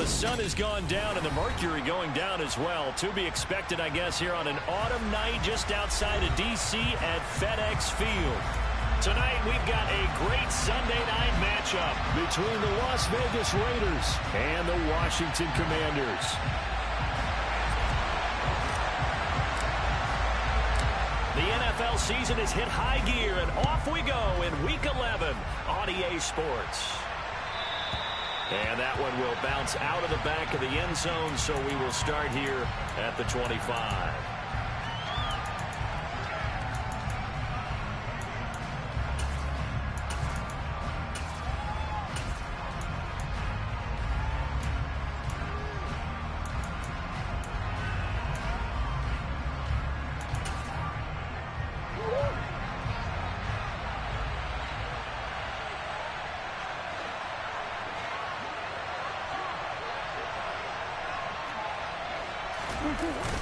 the sun has gone down and the mercury going down as well. To be expected, I guess, here on an autumn night just outside of D.C. at FedEx Field. Tonight, we've got a great Sunday night matchup between the Las Vegas Raiders and the Washington Commanders. The NFL season has hit high gear, and off we go in Week 11 on EA Sports. And that one will bounce out of the back of the end zone, so we will start here at the 25.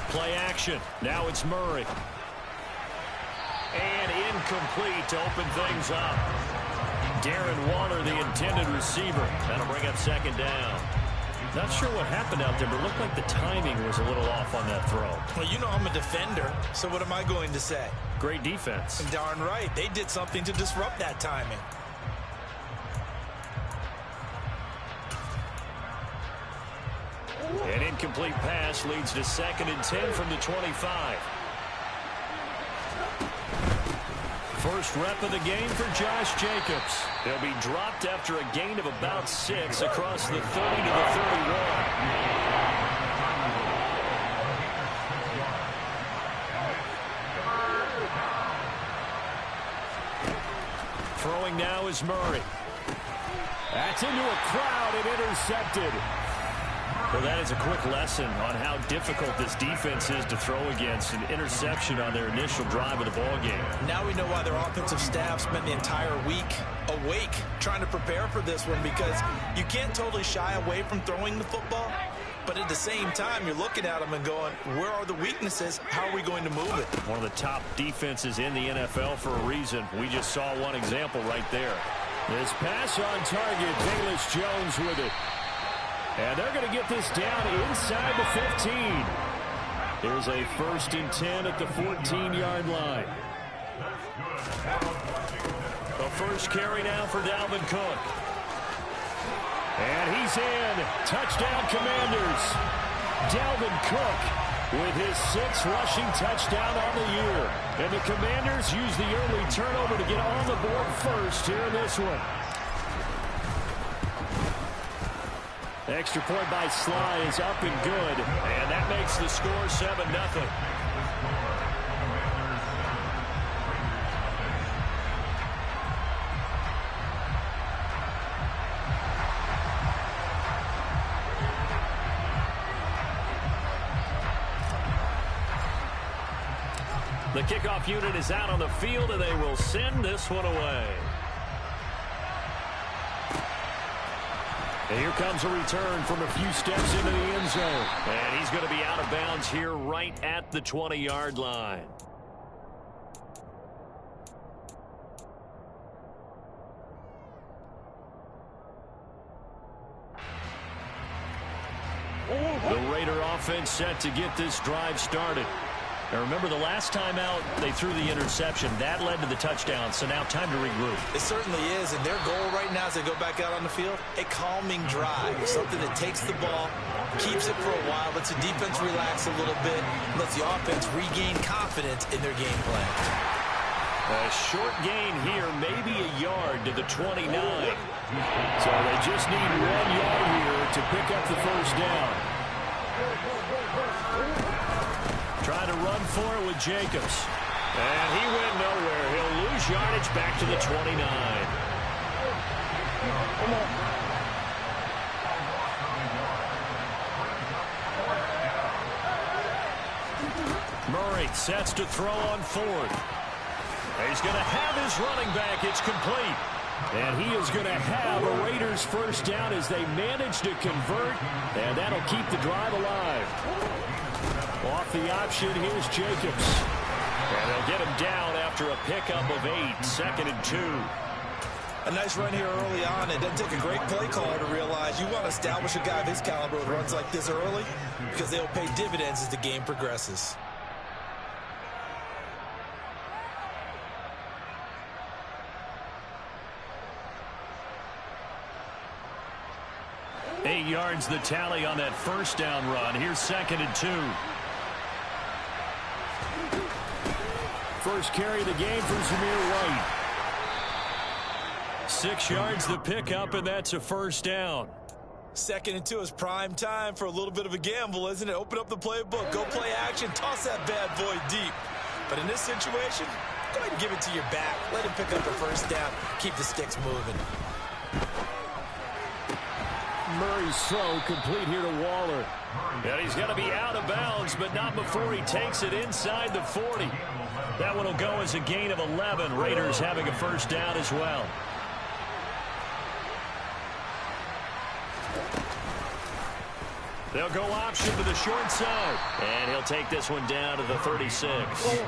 Play action. Now it's Murray. And incomplete to open things up. Darren Waller, the intended receiver. That'll bring up second down. Not sure what happened out there, but it looked like the timing was a little off on that throw. Well, you know I'm a defender, so what am I going to say? Great defense. And darn right. They did something to disrupt that timing. An incomplete pass leads to 2nd and 10 from the 25. First rep of the game for Josh Jacobs. He'll be dropped after a gain of about 6 across the 30 to the 31. Throwing now is Murray. That's into a crowd and intercepted. Well, that is a quick lesson on how difficult this defense is to throw against. An interception on their initial drive of the ballgame. Now we know why their offensive staff spent the entire week awake trying to prepare for this one, because you can't totally shy away from throwing the football, but at the same time, you're looking at them and going, where are the weaknesses? How are we going to move it? One of the top defenses in the NFL for a reason. We just saw one example right there. This pass on target. Velus Jones with it. And they're going to get this down inside the 15. There's a 1st and 10 at the 14-yard line. The first carry now for Dalvin Cook. And he's in. Touchdown, Commanders. Dalvin Cook with his 6th rushing touchdown on the year. And the Commanders use the early turnover to get on the board first here in this one. Extra point by Sly is up and good. And that makes the score 7-0. The kickoff unit is out on the field, and they will send this one away. And here comes a return from a few steps into the end zone. And he's going to be out of bounds here right at the 20-yard line. The Raider offense set to get this drive started. Now remember, the last time out, they threw the interception. That led to the touchdown, so now time to regroup. It certainly is, and their goal right now as they go back out on the field, a calming drive, something that takes the ball, keeps it for a while, lets the defense relax a little bit, lets the offense regain confidence in their game plan. A short gain here, maybe a yard to the 29. So they just need 1 yard here to pick up the first down. Trying to run for it with Jacobs. And he went nowhere. He'll lose yardage back to the 29. Murray sets to throw on 4th. He's going to have his running back. It's complete. And he is going to have a Raiders first down as they manage to convert. And that'll keep the drive alive. Off the option, here's Jacobs. And they'll get him down after a pickup of 8, 2nd and 2. A nice run here early on. It doesn't take a great play caller to realize you want to establish a guy of his caliber with runs like this early because they'll pay dividends as the game progresses. Eight yards the tally on that first down run. Here's 2nd and 2. First carry of the game for Zamir White. 6 yards the pickup, and that's a first down. 2nd and 2 is prime time for a little bit of a gamble, isn't it? Open up the playbook, go play action, toss that bad boy deep. But in this situation, go ahead and give it to your back. Let him pick up the first down. Keep the sticks moving. Murray's throw complete here to Waller. And he's going to be out of bounds, but not before he takes it inside the 40. That one will go as a gain of 11. Raiders having a first down as well. They'll go option to the short side. And he'll take this one down to the 36.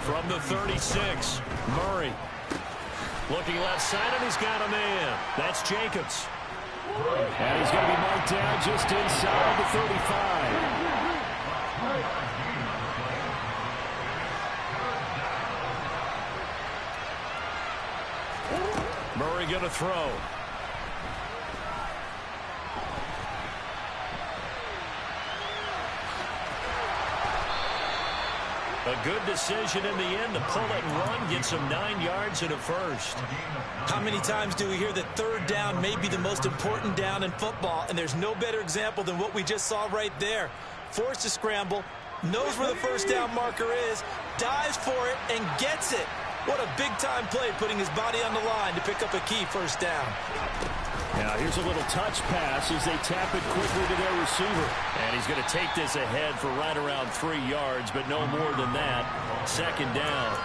From the 36, Murray. Looking left side, and he's got a man. That's Jacobs. And he's going to be marked down just inside the 35. Murray going to throw. A good decision in the end to pull it and run, get some 9 yards and a first. How many times do we hear that third down may be the most important down in football, and there's no better example than what we just saw right there. Forced to scramble, knows where the first down marker is, dives for it, and gets it. What a big-time play, putting his body on the line to pick up a key first down. Now here's a little touch pass as they tap it quickly to their receiver. And he's going to take this ahead for right around 3 yards, but no more than that. 2nd down.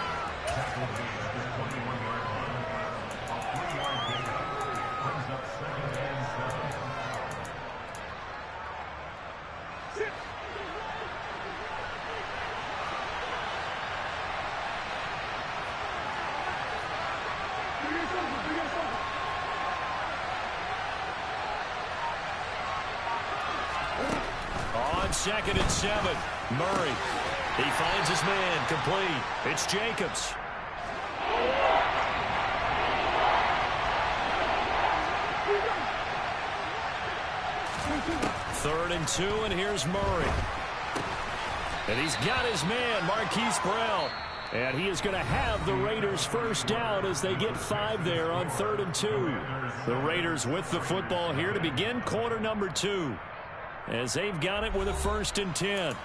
On 2nd and 7, Murray. He finds his man, complete. It's Jacobs. Third and 2, and here's Murray. And he's got his man, Marquise Brown. And he is going to have the Raiders first down as they get 5 there on 3rd and 2. The Raiders with the football here to begin quarter number 2. As they've got it with a 1st and 10.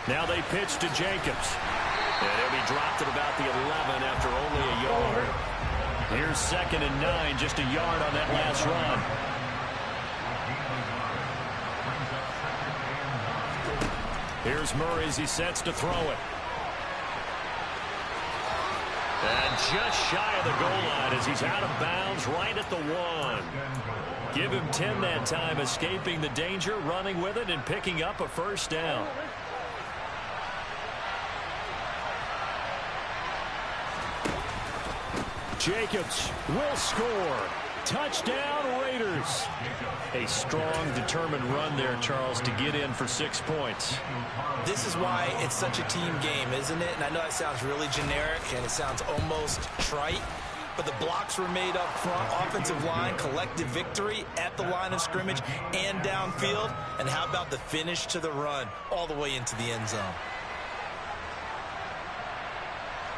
Now they pitch to Jacobs. And he'll be dropped at about the 11 after only a yard. Here's 2nd and 9, just a yard on that last run. Here's Murray as he sets to throw it. And just shy of the goal line as he's out of bounds right at the 1. Give him 10 that time, escaping the danger, running with it, and picking up a first down. Jacobs will score. Touchdown, Raiders. A strong, determined run there, Charles, to get in for 6 points. This is why it's such a team game, isn't it? And I know that sounds really generic and it sounds almost trite, but the blocks were made up front, offensive line, collective victory at the line of scrimmage and downfield. And how about the finish to the run all the way into the end zone?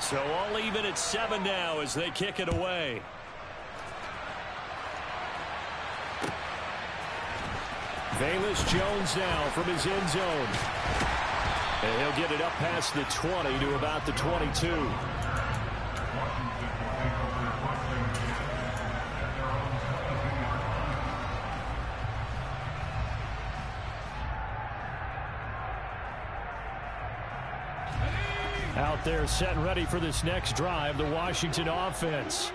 So all even at 7 now as they kick it away. Velus Jones now from his end zone. And he'll get it up past the 20 to about the 22. Out there set and ready for this next drive, the Washington offense.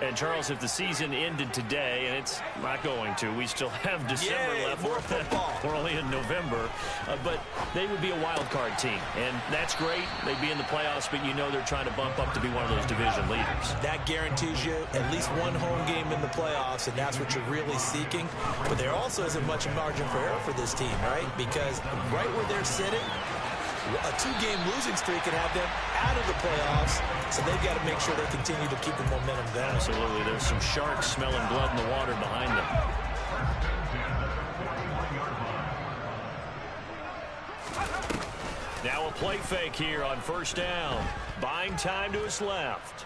And, Charles, if the season ended today, and it's not going to, we still have December left. More football. We're only in November. But they would be a wild card team. And that's great. They'd be in the playoffs, but you know they're trying to bump up to be one of those division leaders. That guarantees you at least one home game in the playoffs, and that's what you're really seeking. But there also isn't much margin for error for this team, right? Because right where they're sitting, a 2-game losing streak can have them out of the playoffs, so they've got to make sure they continue to keep the momentum going. Absolutely. There's some sharks smelling blood in the water behind them. Now a play fake here on first down. Buying time to his left.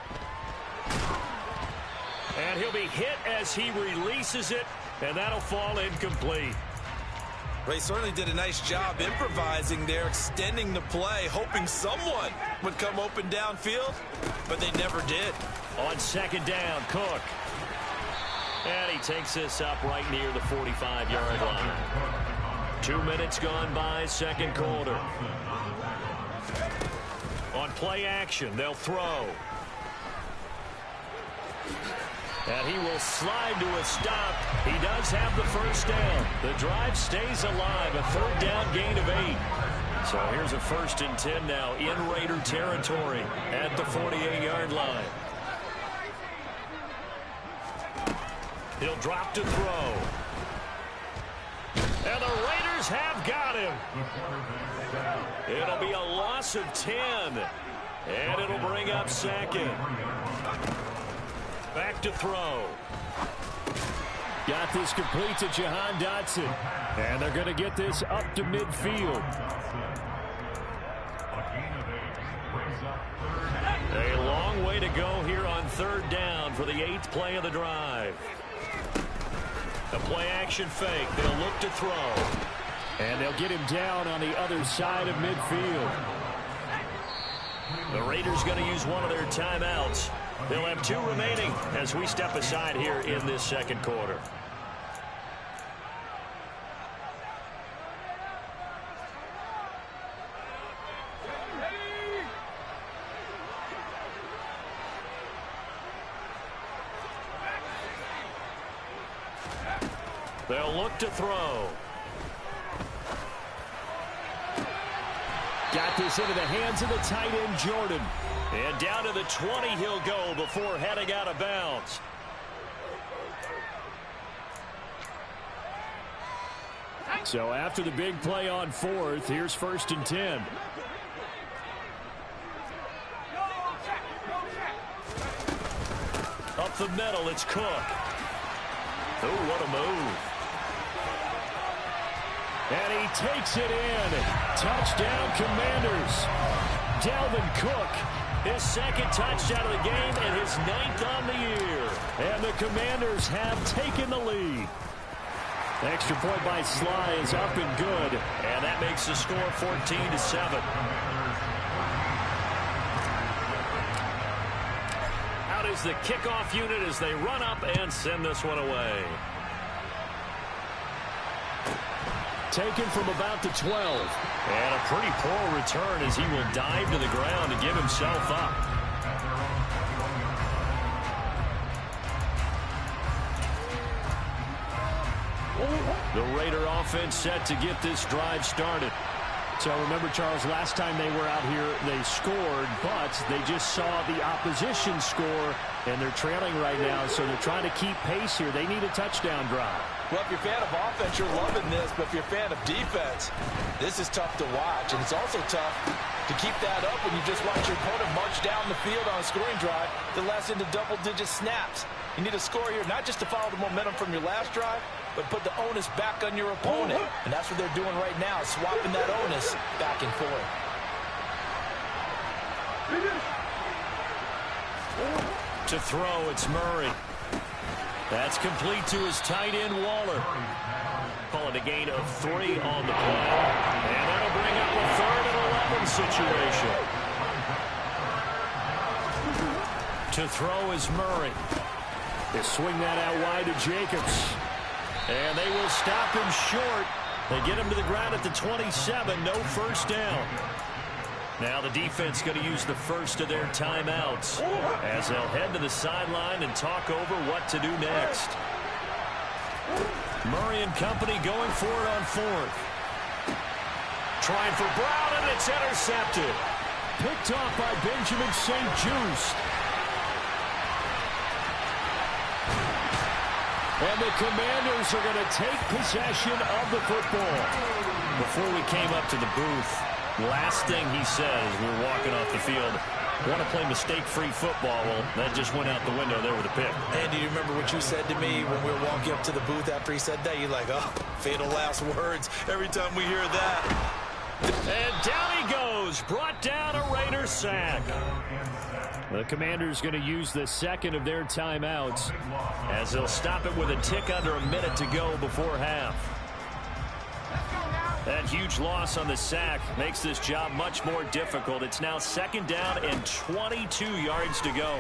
And he'll be hit as he releases it, and that'll fall incomplete. They certainly did a nice job improvising there, extending the play, hoping someone would come open downfield, but they never did. On second down, Cook. And he takes this up right near the 45-yard line. 2 minutes gone by, second quarter. On play action, they'll throw. And he will slide to a stop. He does have the first down. The drive stays alive. A third down gain of 8. So here's a 1st and 10 now in Raider territory at the 48-yard line. He'll drop to throw. And the Raiders have got him. It'll be a loss of 10. And it'll bring up second. Back to throw. Got this complete to Jahan Dotson. And they're going to get this up to midfield. A long way to go here on third down for the 8th play of the drive. A play action fake. They'll look to throw. And they'll get him down on the other side of midfield. The Raiders going to use one of their timeouts. They'll have 2 remaining as we step aside here in this second quarter. They'll look to throw. Got this into the hands of the tight end, Jordan. And down to the 20 he'll go before heading out of bounds. So after the big play on 4th, here's 1st and 10. Up the middle, it's Cook. Oh, what a move. And he takes it in. Touchdown, Commanders. Dalvin Cook, his 2nd touchdown of the game and his 9th on the year. And the Commanders have taken the lead. Extra point by Sly is up and good. And that makes the score 14-7. Out is the kickoff unit as they run up and send this one away. Taken from about the 12. And a pretty poor return as he will dive to the ground and give himself up. The Raider offense set to get this drive started. So remember, Charles, last time they were out here, they scored, but they just saw the opposition score, and they're trailing right now, so they're trying to keep pace here. They need a touchdown drive. Well, if you're a fan of offense, you're loving this, but if you're a fan of defense, this is tough to watch, and it's also tough to keep that up when you just watch your opponent march down the field on a scoring drive that lasts into double-digit snaps. You need a score here, not just to follow the momentum from your last drive, but put the onus back on your opponent. And that's what they're doing right now, swapping that onus back and forth. To throw, it's Murray. That's complete to his tight end, Waller. Call it a gain of 3 on the play. And that'll bring up a 3rd and 11 situation. To throw is Murray. They swing that out wide to Jacobs. And they will stop him short. They get him to the ground at the 27. No first down. Now the defense going to use the first of their timeouts as they'll head to the sideline and talk over what to do next. Murray and company going for it on fourth. Trying for Brown, and it's intercepted. Picked off by Benjamin St-Juste. And the Commanders are going to take possession of the football. Before we came up to the booth, last thing he said as we were walking off the field, want to play mistake-free football. Well, that just went out the window there with a pick. And do you remember what you said to me when we were walking up to the booth after he said that? You're like, oh, fatal last words every time we hear that. And down he goes, brought down a Raider sack. The Commanders going to use the second of their timeouts as they'll stop it with a tick under a minute to go before half. That huge loss on the sack makes this job much more difficult. It's now second down and 22 yards to go.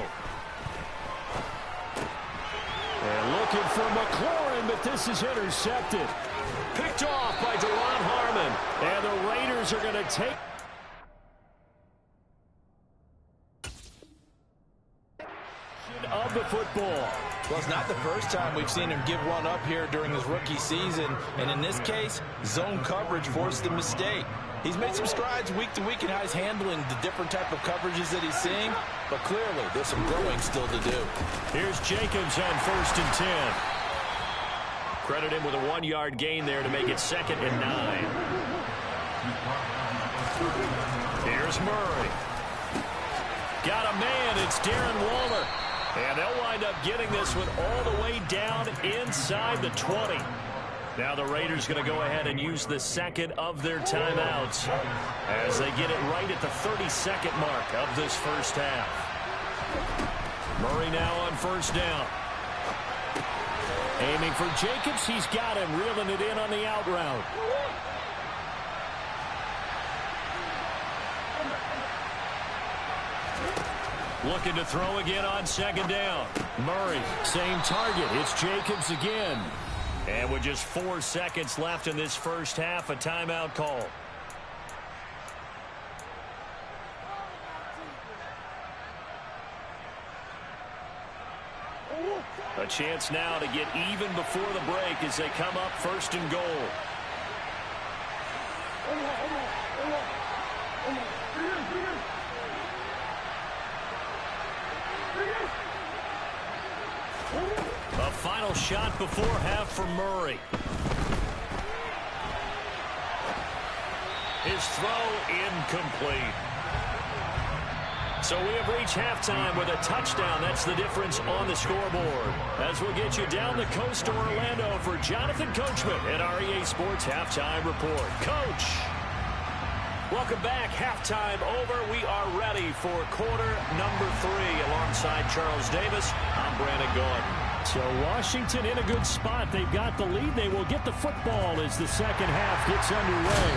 They're looking for McLaurin, but this is intercepted. Picked off by Deron Harmon. And the Raiders are going to take of the football. Well, it's not the first time we've seen him give one up here during his rookie season. And in this case, zone coverage forced the mistake. He's made some strides week to week in how he's handling the different type of coverages that he's seeing. But clearly, there's some growing still to do. Here's Jacobs on 1st and 10. Credit him with a 1-yard gain there to make it 2nd and 9. Here's Murray. Got a man. It's Darren Waller. And they'll wind up getting this one all the way down inside the 20. Now the Raiders going to go ahead and use the second of their timeouts as they get it right at the 32nd mark of this first half. Murray now on 1st down. Aiming for Jacobs. He's got him, reeling it in on the out route. Looking to throw again on 2nd down. Murray, same target. It's Jacobs again. And with just 4 seconds left in this first half, a timeout call. A chance now to get even before the break as they come up 1st and goal. A final shot before half for Murray. His throw incomplete. So we have reached halftime with a touchdown. That's the difference on the scoreboard. As we'll get you down the coast to Orlando for Jonathan Coachman at our EA Sports Halftime Report. Coach, welcome back. Halftime over. We are ready for quarter number 3. Alongside Charles Davis, I'm Brandon Gordon. So Washington in a good spot. They've got the lead. They will get the football as the second half gets underway.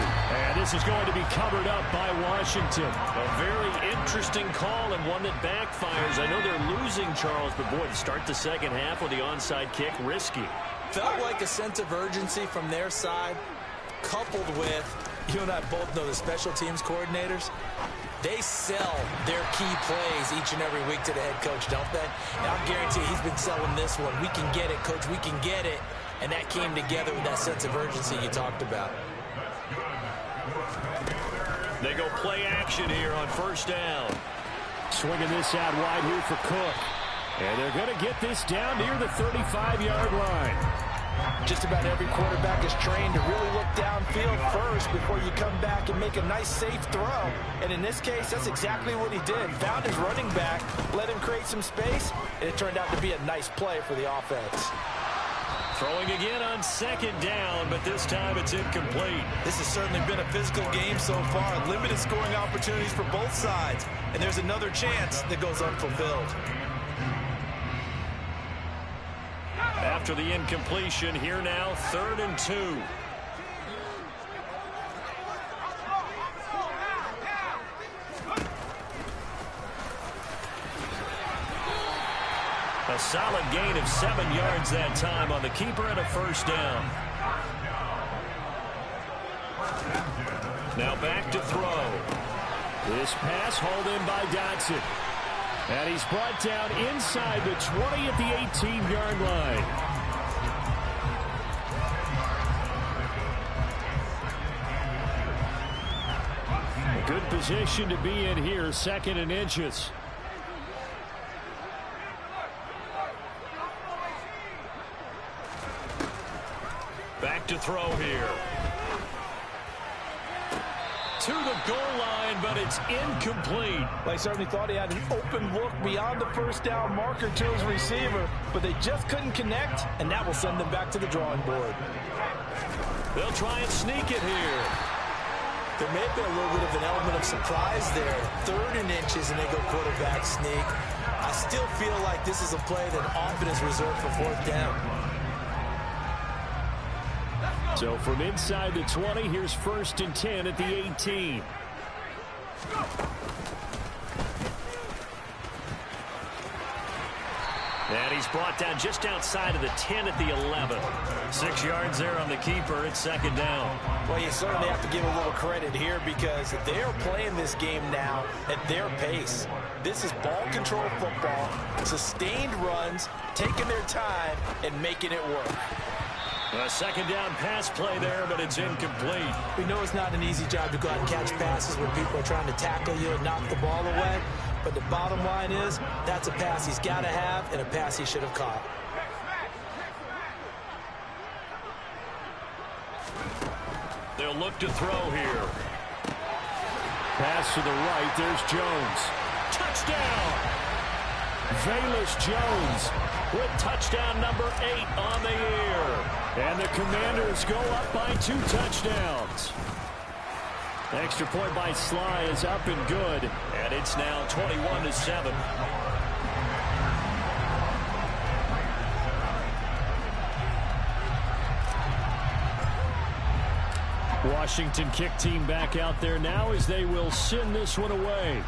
And this is going to be covered up by Washington. A very interesting call and one that backfires. I know they're losing, Charles, but boy, to start the second half with the onside kick, risky. Felt like a sense of urgency from their side, coupled with, you and I both know the special teams coordinators. They sell their key plays each and every week to the head coach, don't they? And I'll guarantee he's been selling this one. We can get it, coach. We can get it. And that came together with that sense of urgency you talked about. They go play action here on 1st down. Swinging this out wide here for Cook. And they're going to get this down near the 35-yard line. Just about every quarterback is trained to really look downfield first before you come back and make a nice, safe throw. And in this case, that's exactly what he did. Found his running back, let him create some space, and it turned out to be a nice play for the offense. Throwing again on 2nd down, but this time it's incomplete. This has certainly been a physical game so far. Limited scoring opportunities for both sides. And there's another chance that goes unfulfilled. After the incompletion, here now, 3rd and 2. A solid gain of 7 yards that time on the keeper and a 1st down. Now back to throw. This pass hauled in by Dotson. And he's brought down inside the 20 at the 18-yard line. A good position to be in here, 2nd and inches. Back to throw here. To the goal line, but it's incomplete. They certainly thought he had an open look beyond the first down marker to his receiver, but they just couldn't connect, and that will send them back to the drawing board. They'll try and sneak it here. There may have been a little bit of an element of surprise there. 3rd and inches, and they go quarterback sneak. I still feel like this is a play that often is reserved for 4th down. So from inside the 20, here's 1st and 10 at the 18. And he's brought down just outside of the 10 at the 11. 6 yards there on the keeper. It's 2nd down. Well, you certainly have to give a little credit here because they're playing this game now at their pace. This is ball control football, sustained runs, taking their time, and making it work. A 2nd down pass play there, but it's incomplete. We know it's not an easy job to go out and catch passes when people are trying to tackle you and knock the ball away. But the bottom line is, that's a pass he's got to have and a pass he should have caught. They'll look to throw here. Pass to the right. There's Jones. Touchdown! Velus Jones with touchdown number 8 on the year. And the Commanders go up by 2 touchdowns. Extra point by Sly is up and good. And it's now 21-7. Washington kick team back out there now as they will send this one away.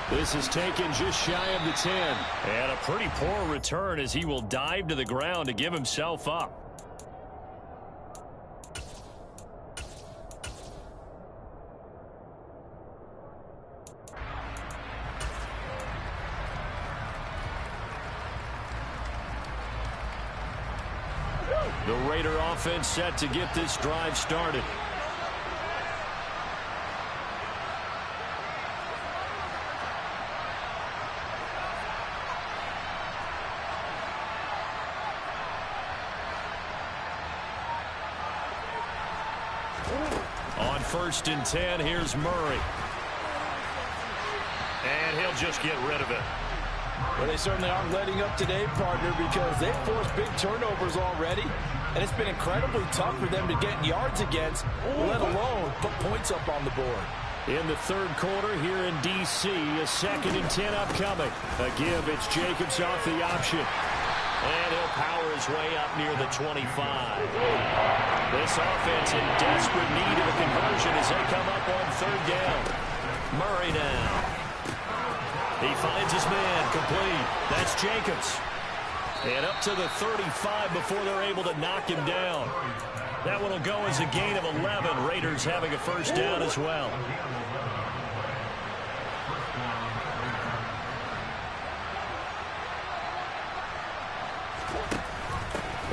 This is taken just shy of the 10. And a pretty poor return as he will dive to the ground to give himself up. The Raider offense set to get this drive started. On 1st and 10, here's Murray. And he'll just get rid of it. Well, they certainly aren't letting up today, partner, because they've forced big turnovers already. And it's been incredibly tough for them to get yards against, let alone put points up on the board. In the 3rd quarter here in D.C., a 2nd and 10 upcoming. A give, it's Jacobs off the option. And he'll power his way up near the 25. This offense in desperate need of a conversion as they come up on 3rd down. Murray now. He finds his man complete. That's Jacobs. And up to the 35 before they're able to knock him down. That one will go as a gain of 11. Raiders having a 1st down as well.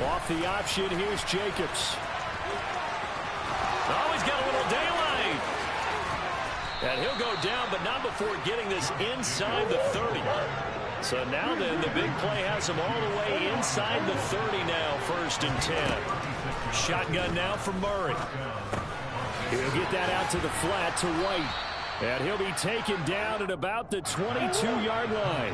Off the option, here's Jacobs. Oh, he's got a little daylight. And he'll go down, but not before getting this inside the 30. So now then, the big play has him all the way inside the 30 now, 1st and 10. Shotgun now for Murray. He'll get that out to the flat to White. And he'll be taken down at about the 22-yard line.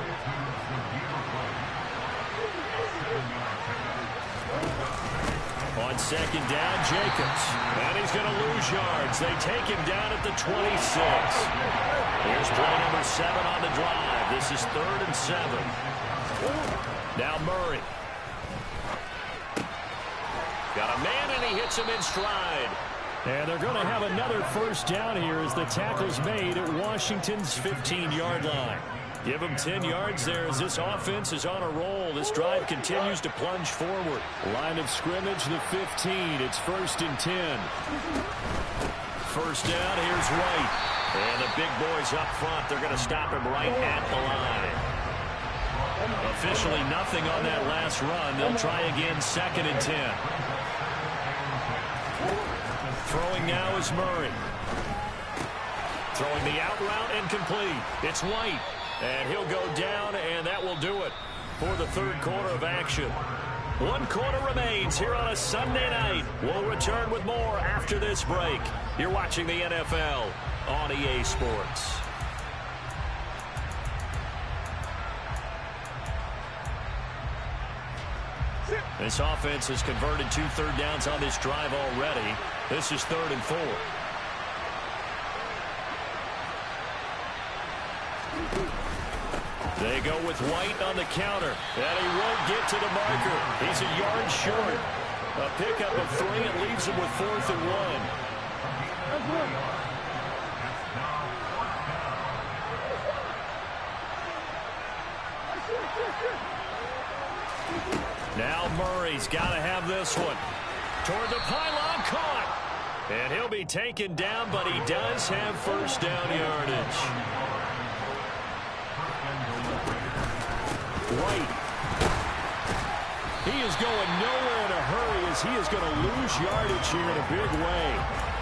On 2nd down, Jacobs. And he's going to lose yards. They take him down at the 26. Here's play number 7 on the drive. This is 3rd and 7. Now Murray. Got a man, and he hits him in stride. And they're going to have another 1st down here as the tackle's made at Washington's 15-yard line. Give them 10 yards there as this offense is on a roll. This drive continues to plunge forward. Line of scrimmage, the 15. It's 1st and 10. first down. Here's White. And the big boys up front, they're going to stop him right at the line. Officially nothing on that last run. They'll try again, 2nd and 10. Throwing now is Murray. Throwing the out route and complete. It's White. And he'll go down, and that will do it for the third quarter of action. 1 quarter remains here on a Sunday night. We'll return with more after this break. You're watching the NFL on EA Sports. This offense has converted 2 third downs on this drive already. This is 3rd and 4. They go with White on the counter, and he won't get to the marker. He's a yard short. A pickup of 3, and leaves him with 4th and 1. Now Murray's got to have this one. Toward the pylon, caught. And he'll be taken down, but he does have first down yardage. White. He is going nowhere in a hurry as he is going to lose yardage here in a big way.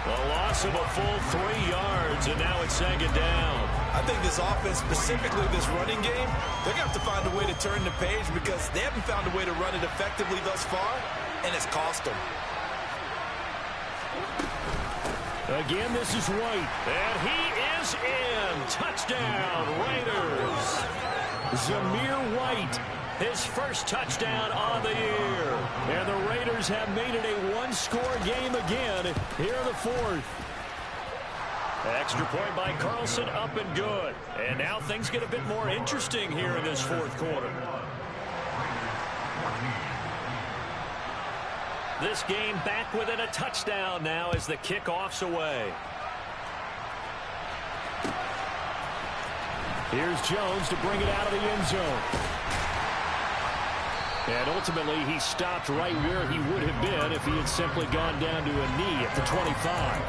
A loss of a full 3 yards, and now it's 2nd down. I think this offense, specifically this running game, they're going to have to find a way to turn the page because they haven't found a way to run it effectively thus far, and it's cost them. Again, this is White, and he is in. Touchdown, Raiders. Zamir White, his first touchdown on the year. And the Raiders have made it a 1-score game again here in the 4th. Extra point by Carlson, up and good. And now things get a bit more interesting here in this 4th quarter. This game back within a touchdown now as the kickoff's away. Here's Jones to bring it out of the end zone. And ultimately, he stopped right where he would have been if he had simply gone down to a knee at the 25.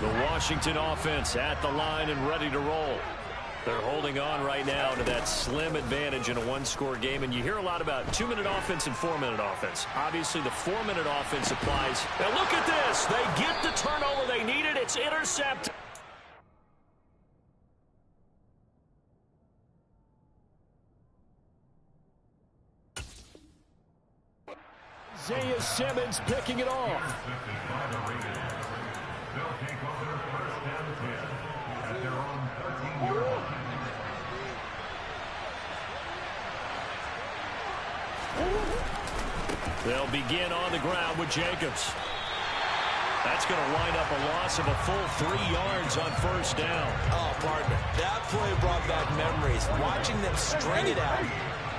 The Washington offense at the line and ready to roll. They're holding on right now to that slim advantage in a 1-score game. And you hear a lot about 2-minute offense and 4-minute offense. Obviously, the 4-minute offense applies. And look at this. They get the turnover they needed. It's intercepted. Isaiah Simmons picking it off. They'll begin on the ground with Jacobs. That's going to wind up a loss of a full 3 yards on first down. Oh, partner, that play brought back memories. Watching them string it out,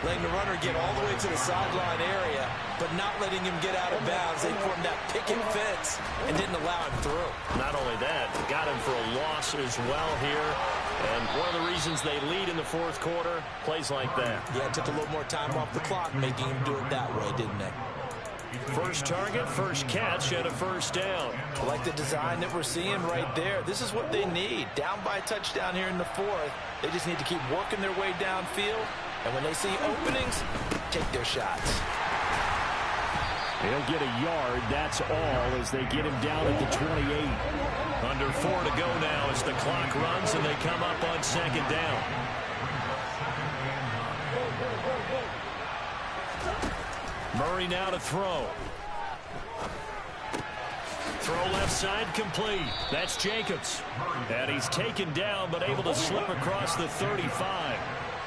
letting the runner get all the way to the sideline area, but not letting him get out of bounds. They formed that picket fence and didn't allow him through. Not only that, got him for a loss as well here. And one of the reasons they lead in the 4th quarter, plays like that. Yeah, it took a little more time off the clock, making him do it that way, didn't they? First target, first catch, and a first down. I like the design that we're seeing right there. This is what they need. Down by a touchdown here in the 4th. They just need to keep working their way downfield. And when they see openings, take their shots. He'll get a yard, that's all, as they get him down at the 28. Under 4 to go now as the clock runs and they come up on 2nd down. Murray now to throw. Throw left side complete. That's Jacobs. And he's taken down but able to slip across the 35.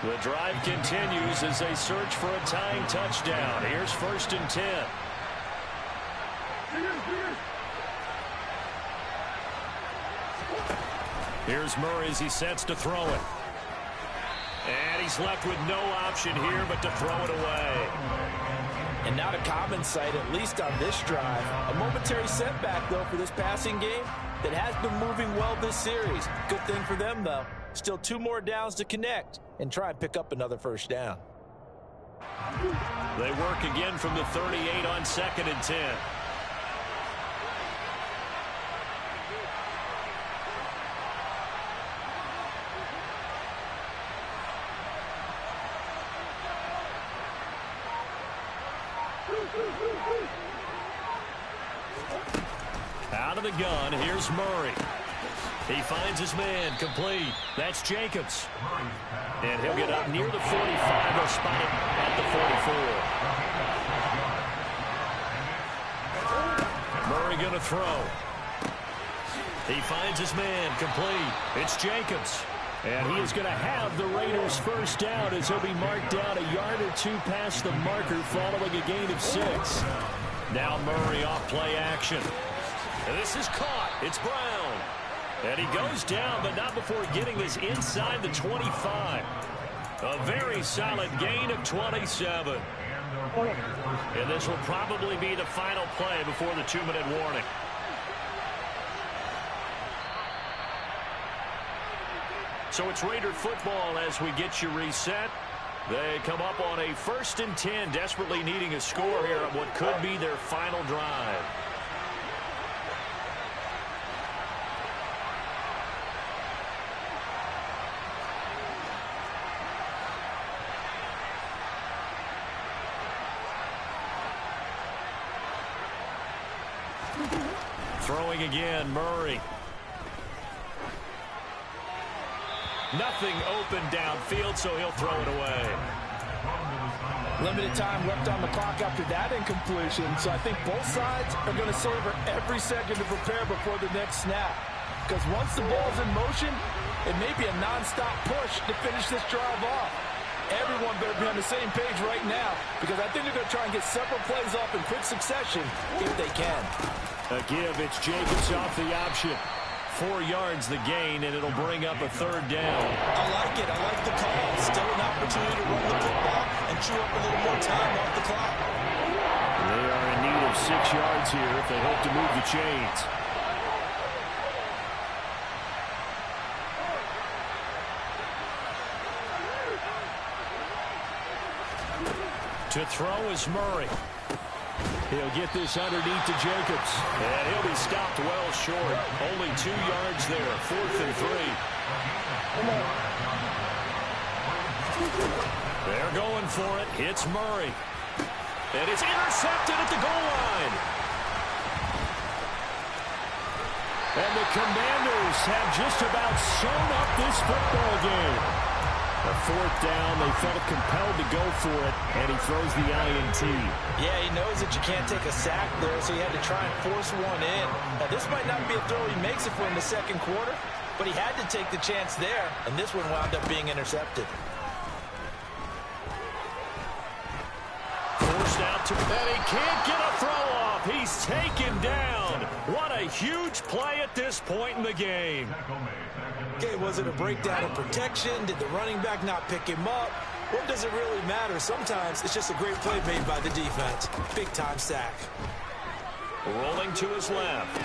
The drive continues as they search for a tying touchdown. Here's 1st and 10. Here's Murray as he sets to throw it. And he's left with no option here but to throw it away. And not a common sight, at least on this drive. A momentary setback, though, for this passing game that has been moving well this series. Good thing for them, though. Still 2 more downs to connect and try and pick up another first down. They work again from the 38 on 2nd and 10. Out of the gun, here's Murray. He finds his man, complete. That's Jacobs. And he'll get up near the 45. They'll spot him at the 44. Murray going to throw. He finds his man, complete. It's Jacobs. And he is going to have the Raiders first down as he'll be marked down a yard or two past the marker following a gain of 6. Now Murray off play action. And this is caught. It's Brown. And he goes down, but not before getting this inside the 25. A very solid gain of 27. And this will probably be the final play before the 2-minute warning. So it's Raider football as we get you reset. They come up on a 1st and 10, desperately needing a score here on what could be their final drive. Throwing again, Murray. Nothing open downfield, so he'll throw it away. Limited time left on the clock after that incompletion, so I think both sides are going to savor every second to prepare before the next snap. Because once the ball's in motion, it may be a non-stop push to finish this drive off. Everyone better be on the same page right now, because I think they're going to try and get several plays off in quick succession if they can. A give, it's Jacobs off the option. 4 yards the gain, and it'll bring up a 3rd down. I like it. I like the call. Still an opportunity to run the football and chew up a little more time off the clock. They are in need of 6 yards here if they hope to move the chains. To throw is Murray. He'll get this underneath to Jacobs. And he'll be stopped well short. Only 2 yards there. 4th and 3. They're going for it. It's Murray. And it's intercepted at the goal line. And the Commanders have just about sewn up this football game. A 4th down, they felt compelled to go for it, and he throws the INT. Yeah, he knows that you can't take a sack there, so he had to try and force one in. Now, this might not be a throw he makes it for in the 2nd quarter, but he had to take the chance there, and this one wound up being intercepted. Forced out to, and he can't get a throw off. He's taken down. What a huge play at this point in the game. Okay, was it a breakdown in protection? Did the running back not pick him up? What does it really matter? Sometimes it's just a great play made by the defense. Big-time sack. Rolling to his left.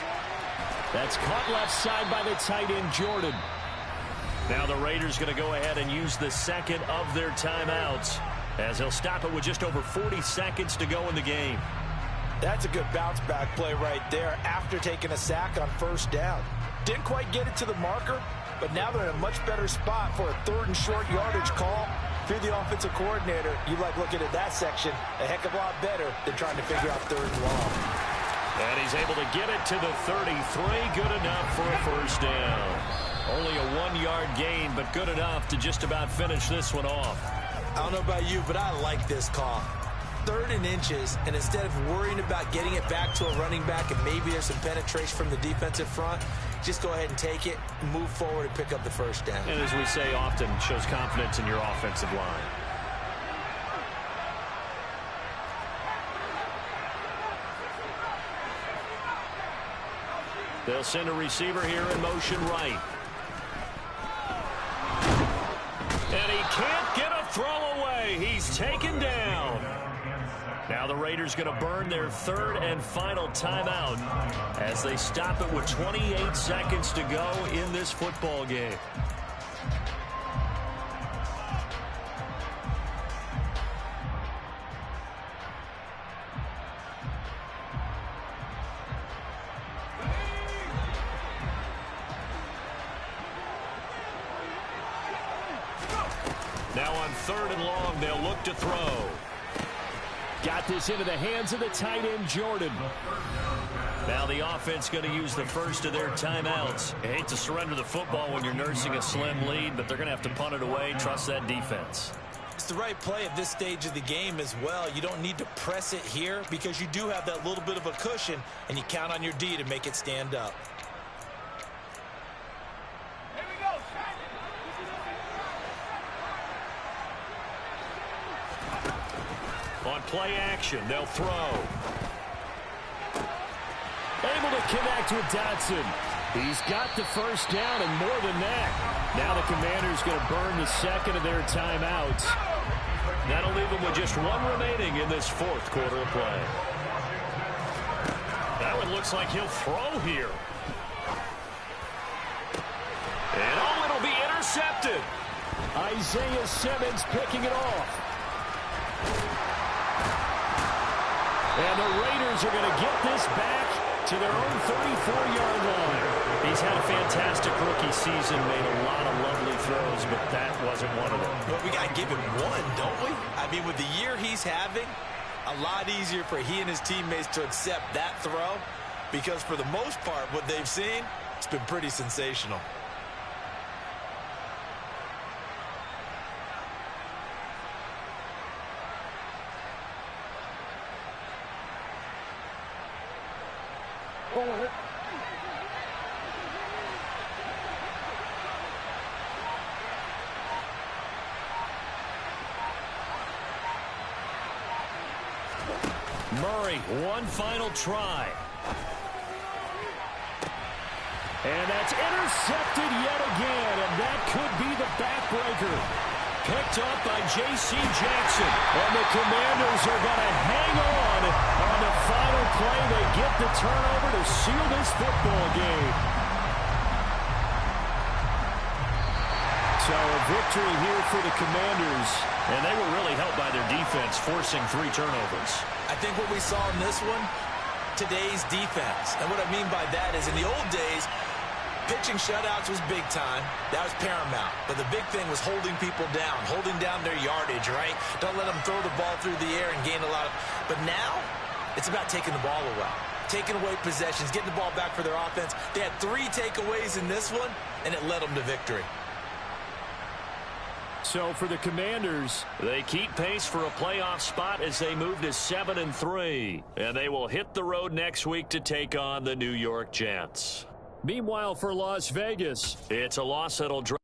That's caught left side by the tight end, Jordan. Now the Raiders going to go ahead and use the 2nd of their timeouts, as he'll stop it with just over 40 seconds to go in the game. That's a good bounce-back play right there after taking a sack on 1st down. Didn't quite get it to the marker, but now they're in a much better spot for a 3rd and short yardage call. If you're the offensive coordinator, you like looking at that section a heck of a lot better than trying to figure out 3rd and long. And he's able to get it to the 33. Good enough for a 1st down. Only a 1-yard gain, but good enough to just about finish this one off. I don't know about you, but I like this call. 3rd and inches, and instead of worrying about getting it back to a running back and maybe there's some penetration from the defensive front, just go ahead and take it, move forward, and pick up the 1st down. And as we say often, shows confidence in your offensive line. They'll send a receiver here in motion right. And he can't get a throw away. He's taken down. Now the Raiders going to burn their 3rd and final timeout as they stop it with 28 seconds to go in this football game. Now on 3rd and long, they'll look to throw. Got this into the hands of the tight end, Jordan. Now the offense going to use the first of their timeouts. I hate to surrender the football when you're nursing a slim lead, but they're going to have to punt it away, trust that defense. It's the right play at this stage of the game as well. You don't need to press it here because you do have that little bit of a cushion, and you count on your D to make it stand up. On play action, they'll throw. Able to connect with Dotson. He's got the first down and more than that. Now the Commanders going to burn the second of their timeouts. That'll leave them with just one remaining in this 4th quarter of play. That one looks like he'll throw here. And it'll be intercepted. Isaiah Simmons picking it off. And the Raiders are going to get this back to their own 34-yard line. He's had a fantastic rookie season, made a lot of lovely throws, but that wasn't one of them. But we got to give him one, don't we? I mean, with the year he's having, a lot easier for he and his teammates to accept that throw because for the most part, what they've seen, it's been pretty sensational. Murray, one final try. And that's intercepted yet again, and that could be the backbreaker. Picked up by J.C. Jackson. And the Commanders are going to hang on the final play. They get the turnover to seal this football game. So a victory here for the Commanders. And they were really helped by their defense, forcing 3 turnovers. I think what we saw in this one, today's defense. And what I mean by that is in the old days, pitching shutouts was big time. That was paramount. But the big thing was holding people down, holding down their yardage, right? Don't let them throw the ball through the air and gain a lot of... But now, it's about taking the ball away. Taking away possessions, getting the ball back for their offense. They had 3 takeaways in this one, and it led them to victory. So for the Commanders, they keep pace for a playoff spot as they move to 7-3. And they will hit the road next week to take on the New York Jets. Meanwhile for Las Vegas, it's a loss that'll drop.